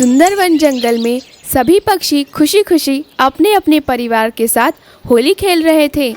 सुंदर वन जंगल में सभी पक्षी खुशी खुशी अपने अपने परिवार के साथ होली खेल रहे थे।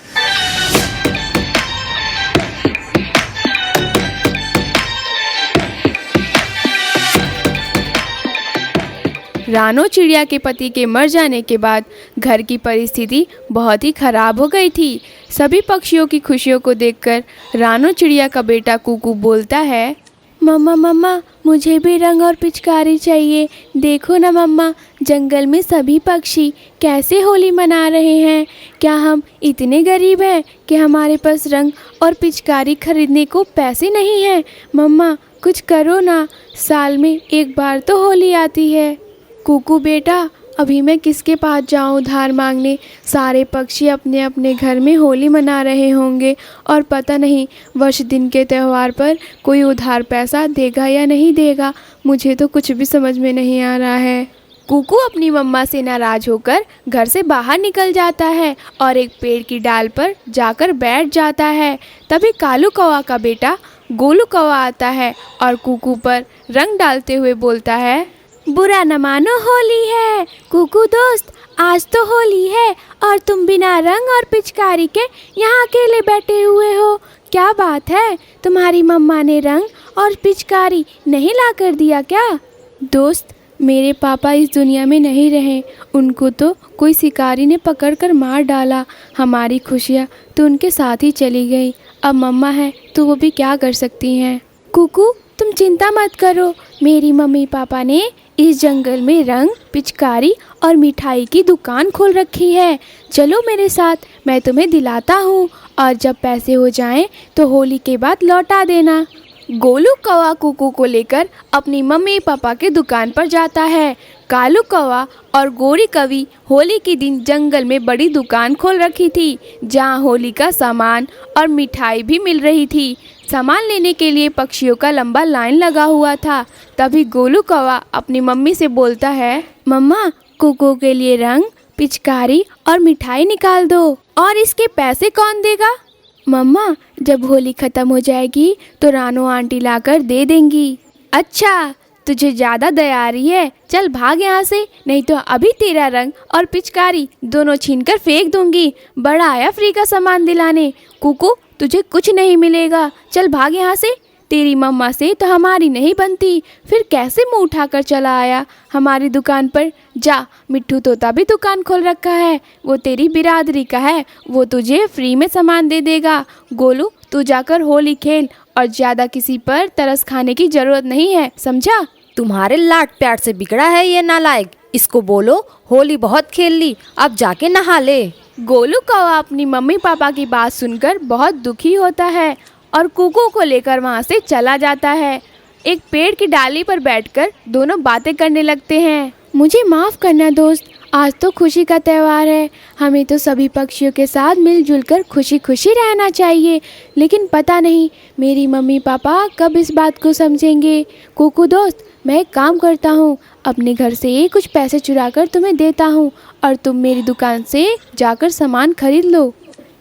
रानो चिड़िया के पति के मर जाने के बाद घर की परिस्थिति बहुत ही खराब हो गई थी। सभी पक्षियों की खुशियों को देखकर रानो चिड़िया का बेटा कुकू बोलता है, मम्मा मम्मा मुझे भी रंग और पिचकारी चाहिए। देखो ना मम्मा, जंगल में सभी पक्षी कैसे होली मना रहे हैं। क्या हम इतने गरीब हैं कि हमारे पास रंग और पिचकारी खरीदने को पैसे नहीं हैं? मम्मा कुछ करो ना, साल में एक बार तो होली आती है। कुकू बेटा, अभी मैं किसके पास जाऊं उधार मांगने? सारे पक्षी अपने अपने घर में होली मना रहे होंगे और पता नहीं वर्ष दिन के त्यौहार पर कोई उधार पैसा देगा या नहीं देगा। मुझे तो कुछ भी समझ में नहीं आ रहा है। कुकू अपनी मम्मा से नाराज होकर घर से बाहर निकल जाता है और एक पेड़ की डाल पर जाकर बैठ जाता है। तभी कालू कौवा का बेटा गोलू कौवा आता है और कुकू पर रंग डालते हुए बोलता है, बुरा न मानो होली है। कुकू दोस्त, आज तो होली है और तुम बिना रंग और पिचकारी के यहाँ अकेले बैठे हुए हो। क्या बात है, तुम्हारी मम्मा ने रंग और पिचकारी नहीं ला कर दिया क्या? दोस्त, मेरे पापा इस दुनिया में नहीं रहे, उनको तो कोई शिकारी ने पकड़ कर मार डाला। हमारी खुशियाँ तो उनके साथ ही चली गई। अब मम्मा है तो वो भी क्या कर सकती हैं। कुकू तुम चिंता मत करो, मेरी मम्मी पापा ने इस जंगल में रंग, पिचकारी और मिठाई की दुकान खोल रखी है। चलो मेरे साथ, मैं तुम्हें दिलाता हूँ और जब पैसे हो जाएं तो होली के बाद लौटा देना। गोलू कौवा कुकू को लेकर अपनी मम्मी पापा के दुकान पर जाता है। कालू कौवा और गोरी कवि होली के दिन जंगल में बड़ी दुकान खोल रखी थी, जहाँ होली का सामान और मिठाई भी मिल रही थी। सामान लेने के लिए पक्षियों का लंबा लाइन लगा हुआ था। तभी गोलू कौवा अपनी मम्मी से बोलता है, मम्मा कुकू के लिए रंग, पिचकारी और मिठाई निकाल दो। और इसके पैसे कौन देगा? मम्मा जब होली खत्म हो जाएगी तो रानो आंटी लाकर दे देंगी। अच्छा, तुझे ज़्यादा दया आ रही है, चल भाग यहाँ से, नहीं तो अभी तेरा रंग और पिचकारी दोनों छीनकर फेंक दूंगी। बड़ा आया फ्री का सामान दिलाने। कुकू तुझे कुछ नहीं मिलेगा, चल भाग यहाँ से। तेरी मम्मा से तो हमारी नहीं बनती, फिर कैसे मुंह उठाकर चला आया हमारी दुकान पर। जा, मिट्ठू तोता भी दुकान खोल रखा है, वो तेरी बिरादरी का है, वो तुझे फ्री में सामान दे देगा। गोलू तू जाकर होली खेल और ज़्यादा किसी पर तरस खाने की ज़रूरत नहीं है, समझा? तुम्हारे लाड प्यार से बिगड़ा है ये नालायक। इसको बोलो होली बहुत खेल ली, अब जाके नहा ले। गोलू कौवा अपनी मम्मी पापा की बात सुनकर बहुत दुखी होता है और कुकू को लेकर वहाँ से चला जाता है। एक पेड़ की डाली पर बैठकर दोनों बातें करने लगते हैं। मुझे माफ़ करना दोस्त, आज तो खुशी का त्यौहार है, हमें तो सभी पक्षियों के साथ मिलजुल कर खुशी खुशी रहना चाहिए, लेकिन पता नहीं मेरी मम्मी पापा कब इस बात को समझेंगे। कुकू दोस्त, मैं एक काम करता हूँ, अपने घर से कुछ पैसे चुरा कर तुम्हें देता हूँ और तुम मेरी दुकान से जाकर सामान खरीद लो।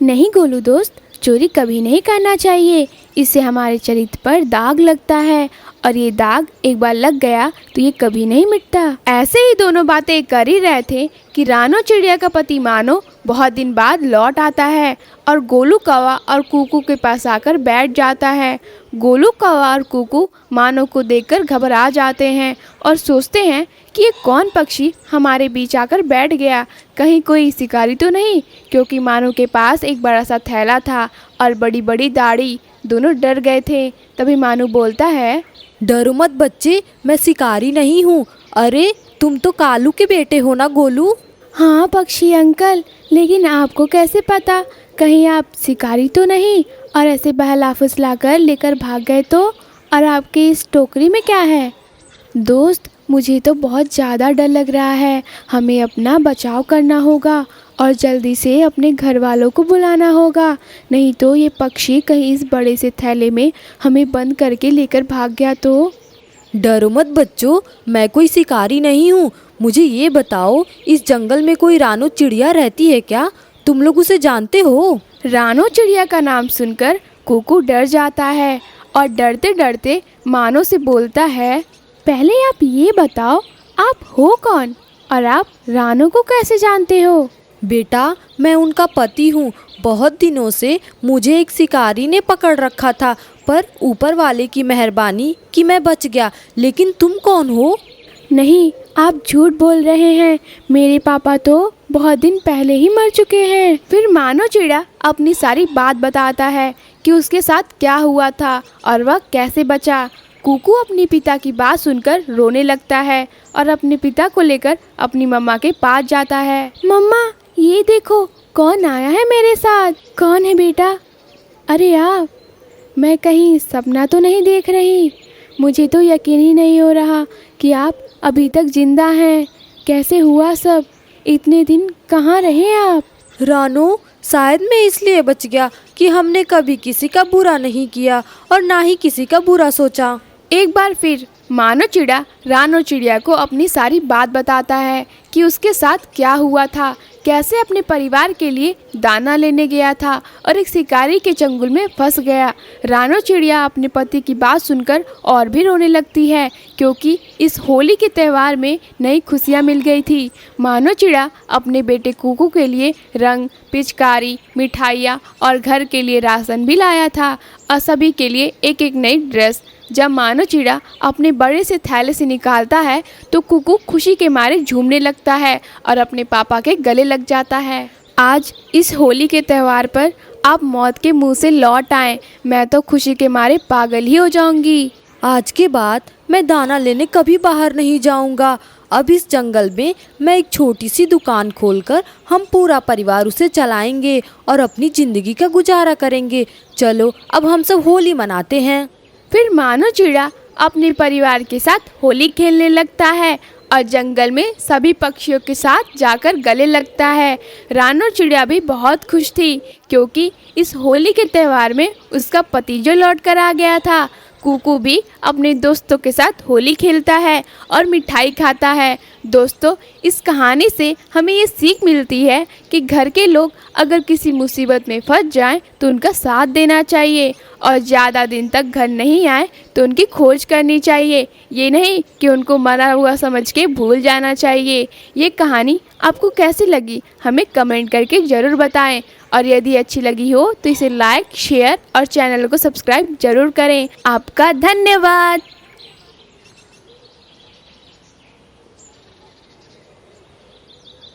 नहीं गोलू दोस्त, चोरी कभी नहीं करना चाहिए, इससे हमारे चरित्र पर दाग लगता है और ये दाग एक बार लग गया तो ये कभी नहीं मिटता। ऐसे ही दोनों बातें कर ही रहे थे कि रानो चिड़िया का पति मानो बहुत दिन बाद लौट आता है और गोलू कौवा और कुकू के पास आकर बैठ जाता है। गोलू कौवा और कुकू मानो को देखकर घबरा जाते हैं और सोचते हैं कि ये कौन पक्षी हमारे बीच आकर बैठ गया, कहीं कोई शिकारी तो नहीं, क्योंकि मानो के पास एक बड़ा सा थैला था और बड़ी बड़ी दाढ़ी। दोनों डर गए थे। तभी मानो बोलता है, डरो मत बच्चे, मैं शिकारी नहीं हूँ। अरे तुम तो कालू के बेटे हो ना गोलू? हाँ पक्षी अंकल, लेकिन आपको कैसे पता? कहीं आप शिकारी तो नहीं और ऐसे बहला फुसला कर लेकर भाग गए तो? और आपकी इस टोकरी में क्या है? दोस्त, मुझे तो बहुत ज़्यादा डर लग रहा है, हमें अपना बचाव करना होगा और जल्दी से अपने घर वालों को बुलाना होगा, नहीं तो ये पक्षी कहीं इस बड़े से थैले में हमें बंद करके लेकर भाग गया तो? डरो मत बच्चों, मैं कोई शिकारी नहीं हूँ। मुझे ये बताओ, इस जंगल में कोई रानो चिड़िया रहती है क्या? तुम लोग उसे जानते हो? रानो चिड़िया का नाम सुनकर कुकू डर जाता है और डरते डरते मानो से बोलता है, पहले आप ये बताओ, आप हो कौन और आप रानू को कैसे जानते हो? बेटा, मैं उनका पति हूँ। बहुत दिनों से मुझे एक शिकारी ने पकड़ रखा था, पर ऊपर वाले की मेहरबानी कि मैं बच गया। लेकिन तुम कौन हो? नहीं, आप झूठ बोल रहे हैं। मेरे पापा तो बहुत दिन पहले ही मर चुके हैं। फिर मानो चिड़िया अपनी सारी बात बताता है कि उसके साथ क्या हुआ था और वह कैसे बचा। कुकू अपने पिता की बात सुनकर रोने लगता है और अपने पिता को लेकर अपनी मम्मा के पास जाता है। मम्मा, ये देखो कौन आया है मेरे साथ। कौन है बेटा? अरे आप, मैं कहीं सपना तो नहीं देख रही? मुझे तो यकीन ही नहीं हो रहा कि आप अभी तक जिंदा हैं। कैसे हुआ सब? इतने दिन कहाँ रहे आप? रानो, शायद मैं इसलिए बच गया कि हमने कभी किसी का बुरा नहीं किया और ना ही किसी का बुरा सोचा। एक बार फिर मानो चिड़िया रानो चिड़िया को अपनी सारी बात बताता है कि उसके साथ क्या हुआ था, कैसे अपने परिवार के लिए दाना लेने गया था और एक शिकारी के चंगुल में फंस गया। रानो चिड़िया अपने पति की बात सुनकर और भी रोने लगती है, क्योंकि इस होली के त्यौहार में नई खुशियाँ मिल गई थी। मानो चिड़िया अपने बेटे कुकू के लिए रंग, पिचकारी, मिठाइयाँ और घर के लिए राशन भी लाया था और सभी के लिए एक एक नई ड्रेस। जब मानो चिड़िया अपने बड़े से थैले से निकालता है तो कुकू खुशी के मारे झूमने लगता है और अपने पापा के गले लग जाता है। आज इस होली के त्यौहार पर आप मौत के मुंह से लौट आए। मैं तो खुशी के मारे पागल ही हो जाऊंगी। आज के बाद मैं दाना लेने कभी बाहर नहीं जाऊंगा। अब इस जंगल में मैं एक छोटी सी दुकान खोलकर हम पूरा परिवार उसे चलाएंगे और अपनी ज़िंदगी का गुजारा करेंगे। चलो अब हम सब होली मनाते हैं। फिर मानो चिड़िया अपने परिवार के साथ होली खेलने लगता है और जंगल में सभी पक्षियों के साथ जाकर गले लगता है। रानो चिड़िया भी बहुत खुश थी, क्योंकि इस होली के त्यौहार में उसका पति जो लौट कर आ गया था। कुकू भी अपने दोस्तों के साथ होली खेलता है और मिठाई खाता है। दोस्तों, इस कहानी से हमें ये सीख मिलती है कि घर के लोग अगर किसी मुसीबत में फंस जाएं तो उनका साथ देना चाहिए और ज़्यादा दिन तक घर नहीं आए तो उनकी खोज करनी चाहिए। ये नहीं कि उनको मरा हुआ समझ के भूल जाना चाहिए। ये कहानी आपको कैसी लगी हमें कमेंट करके ज़रूर बताएं और यदि अच्छी लगी हो तो इसे लाइक, शेयर और चैनल को सब्सक्राइब ज़रूर करें। आपका धन्यवाद।